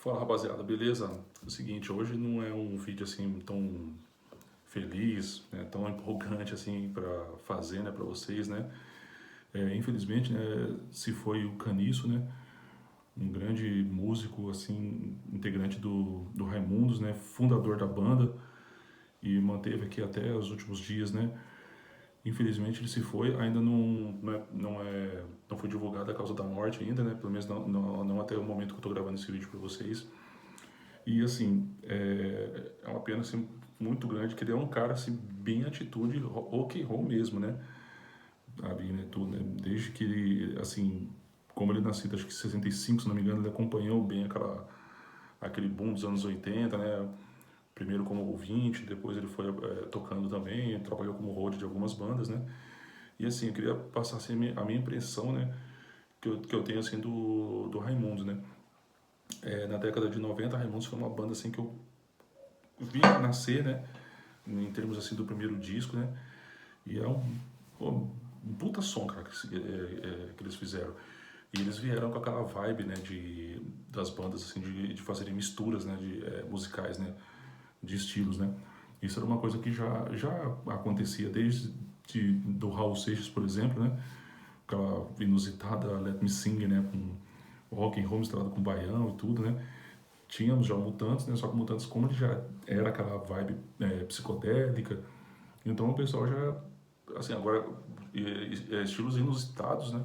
Fala rapaziada, beleza? É o seguinte, hoje não é um vídeo assim tão feliz, né, tão empolgante assim pra fazer, né, para vocês, né? Infelizmente, né, se foi o Caniço, né, um grande músico assim, integrante do Raimundos, né, fundador da banda e manteve aqui até os últimos dias, né? Infelizmente ele se foi, ainda não foi divulgada a causa da morte ainda, né? Pelo menos não até o momento que eu tô gravando esse vídeo para vocês. E assim, é uma pena assim, muito grande, que ele é um cara assim, bem atitude rock and roll mesmo, né? Sabe, né, tudo, né? Desde que ele, assim, como ele nasceu, acho que em 65, se não me engano, ele acompanhou bem aquele boom dos anos 80, né? Primeiro como ouvinte, depois ele foi tocando também, trabalhou como road de algumas bandas, né? E assim, eu queria passar assim, a minha impressão, né? Que eu tenho assim do Raimundos, né? Na década de 90, Raimundos foi uma banda assim que eu vi nascer, né? Em termos assim do primeiro disco, né? E é pô, um puta som, cara, que eles fizeram. E eles vieram com aquela vibe, né, das bandas, assim, de fazerem misturas, né, musicais, né, de estilos, né. Isso era uma coisa que já acontecia desde do Raul Seixas, por exemplo, né, aquela inusitada Let Me Sing, né, com rock and roll misturado com baião e tudo, né. Tínhamos já o Mutantes, né, só que o Mutantes, como ele já era aquela vibe psicodélica, então o pessoal já, assim, agora, estilos inusitados, né?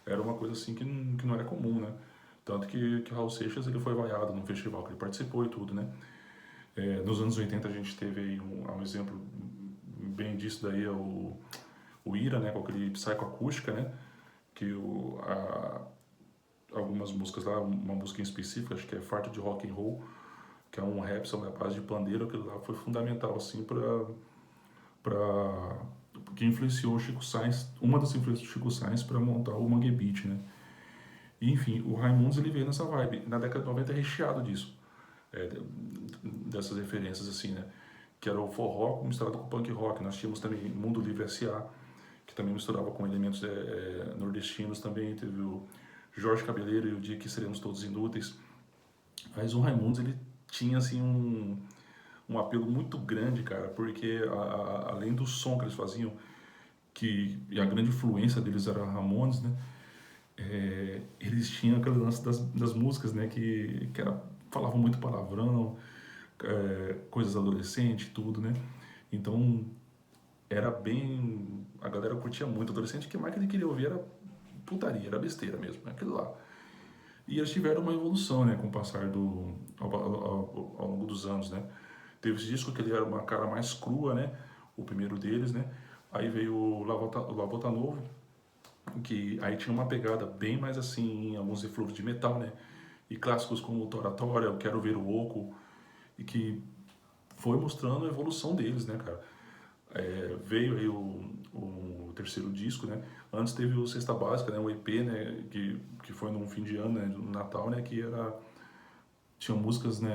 Era uma coisa assim que não era comum, né? Tanto que o Raul Seixas ele foi vaiado num festival que ele participou e tudo, né? Nos anos 80 a gente teve aí um exemplo bem disso daí, é o Ira, né? Com aquele psicoacústica, né? Que algumas músicas lá, uma música em específico, acho que é Farto de Rock and Roll, que é um rap sobre a base de pandeiro, aquilo lá foi fundamental, assim, para que influenciou o Chico Sainz, uma das influências do Chico Sainz para montar o Mangue Beat, né? E, enfim, o Raimundos ele veio nessa vibe. Na década de 90 é recheado disso, é, dessas referências assim, né? Que era o forró misturado com o punk rock. Nós tínhamos também Mundo Livre S.A., que também misturava com elementos nordestinos também. Teve o Jorge Cabeleiro e o Dia que Seremos Todos Inúteis. Mas o Raimundos ele tinha assim um apelo muito grande, cara, porque além do som que eles faziam, e a grande influência deles era Ramones, né? Eles tinham aquele lance das músicas, né? Falavam muito palavrão, coisas adolescentes, tudo, né? Então era bem. A galera curtia muito. Adolescente, o que mais que ele queria ouvir era putaria, era besteira mesmo, né? Aquilo lá. E eles tiveram uma evolução, né? Com o passar ao longo dos anos, né? Teve esse disco que ele era uma cara mais crua, né? O primeiro deles, né? Aí veio o Lavota Novo, que aí tinha uma pegada bem mais assim, alguns influxos de metal, né? E clássicos como o Toratória, Eu Quero Ver o Oco, e que foi mostrando a evolução deles, né, cara? Veio aí o terceiro disco, né? Antes teve o Cesta Básica, né? O EP, né? Que foi num fim de ano, né? No Natal, né? Tinha músicas, né?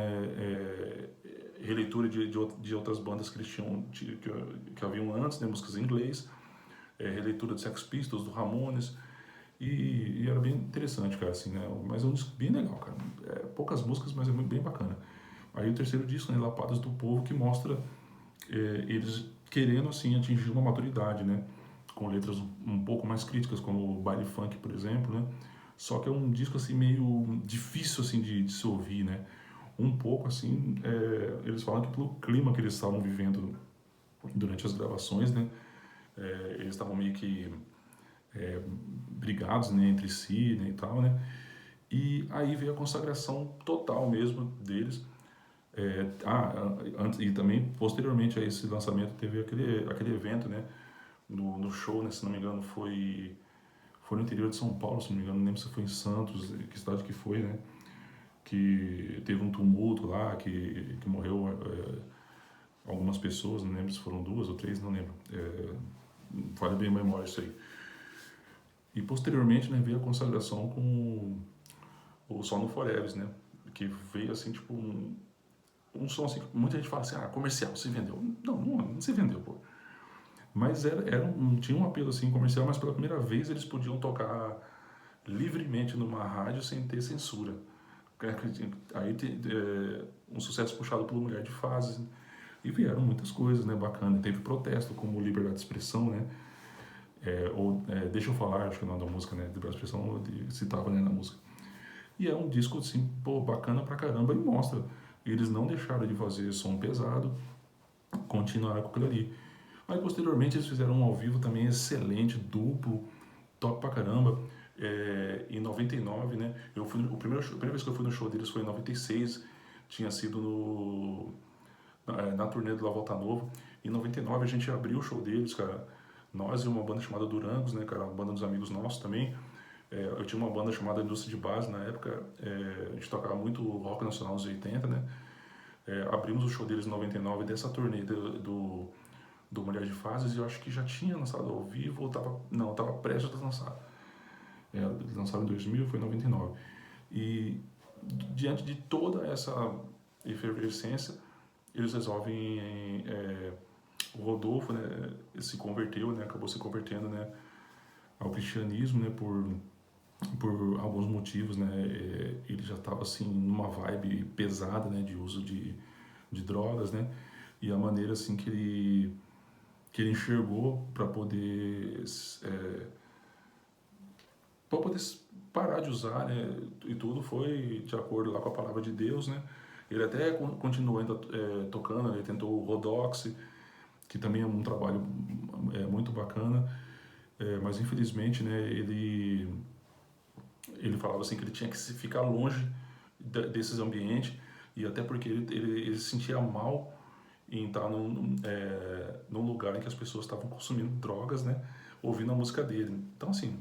Releitura de outras bandas que eles que haviam antes, né? Músicas em inglês, releitura de Sex Pistols, do Ramones. E era bem interessante, cara, assim, né? Mas é um disco bem legal, cara. Poucas músicas, mas é muito bem bacana. Aí o terceiro disco, né? Lapadas do Povo, que mostra eles querendo, assim, atingir uma maturidade, né? Com letras um pouco mais críticas, como o Baile Funk, por exemplo, né? Só que é um disco, assim, meio difícil, assim, de se ouvir, né? Um pouco, assim, eles falam que pelo clima que eles estavam vivendo durante as gravações, né? Eles estavam meio que brigados, né, entre si, né, e tal, né? E aí veio a consagração total mesmo deles. Antes, e também posteriormente a esse lançamento teve aquele evento, né? No show, né? Se não me engano foi no interior de São Paulo, se não me engano, não lembro se foi em Santos, que cidade que foi, né? Que teve um tumulto lá, que morreu algumas pessoas, não lembro se foram duas ou três, não lembro. Falha bem a memória isso aí. E posteriormente, né, veio a consagração com o Sol no Forever, né? Que veio assim, tipo, um som assim, que muita gente fala assim, comercial, se vendeu. Não se vendeu, pô. Mas tinha um apelo assim comercial, mas pela primeira vez eles podiam tocar livremente numa rádio sem ter censura. Aí um sucesso puxado pelo Mulher de Fases, né? E vieram muitas coisas, né, bacana. Teve protesto como liberdade de expressão, né? Deixa eu falar, acho que é o nome da música, né? Liberdade de expressão, citava, né, na música. E é um disco, assim, pô, bacana pra caramba e mostra. Eles não deixaram de fazer som pesado, continuaram com aquilo ali. Aí, posteriormente, eles fizeram um ao vivo também excelente, duplo, top pra caramba. Em 99, né? A primeira vez que eu fui no show deles foi em 96, tinha sido na turnê do La Volta Nova. Em 99 a gente abriu o show deles, cara. Nós e uma banda chamada Durangos, né, cara? Uma banda dos amigos nossos também. Eu tinha uma banda chamada Indústria de Base na época. A gente tocava muito rock nacional nos 80, né? Abrimos o show deles em 99 dessa turnê do Mulher de Fases e eu acho que já tinha lançado ao vivo ou tava prestes a lançar. Eles lançaram em 2000, foi em 99. E diante de toda essa efervescência, eles resolvem o Rodolfo, né, se converteu, né, acabou se convertendo, né, ao cristianismo, né, por alguns motivos, né, ele já estava assim numa vibe pesada, né, de uso de drogas, né, e a maneira assim que ele enxergou para poder parar de usar, né, e tudo foi de acordo lá com a palavra de Deus, né. Ele até continuou ainda tocando, ele tentou o Rodox, que também é um trabalho muito bacana, mas infelizmente, né, ele falava assim que ele tinha que ficar longe desses ambientes, e até porque ele se sentia mal em estar num lugar em que as pessoas estavam consumindo drogas, né, ouvindo a música dele. Então, assim,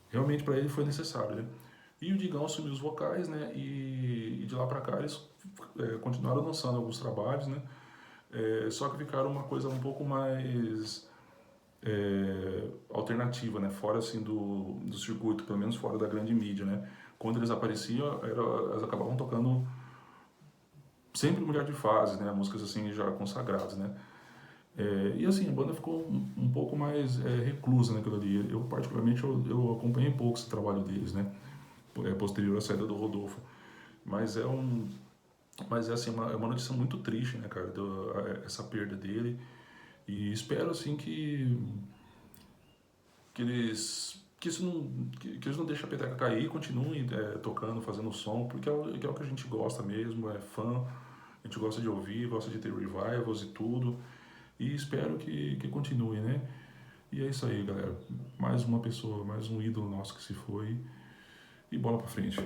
realmente para ele foi necessário, né. E o Digão assumiu os vocais, né, e de lá para cá eles continuaram lançando alguns trabalhos, né, só que ficaram uma coisa um pouco mais alternativa, né? Fora assim do circuito, pelo menos fora da grande mídia, né? Quando eles apareciam, elas acabavam tocando sempre Mulher de Fases, né? Músicas assim já consagradas, né? E assim, a banda ficou um pouco mais reclusa naquilo ali. Eu particularmente, eu acompanhei pouco esse trabalho deles, né? Posterior à saída do Rodolfo. Mas mas é assim, é uma notícia muito triste, né, cara? Essa perda dele. E espero assim que isso não que eles não deixem a peteca cair e continuem tocando, fazendo som, porque é o que a gente gosta mesmo, é fã, a gente gosta de ouvir, gosta de ter revivals e tudo, e espero que continue, né? E é isso aí, galera. Mais uma pessoa, mais um ídolo nosso que se foi, e bola pra frente.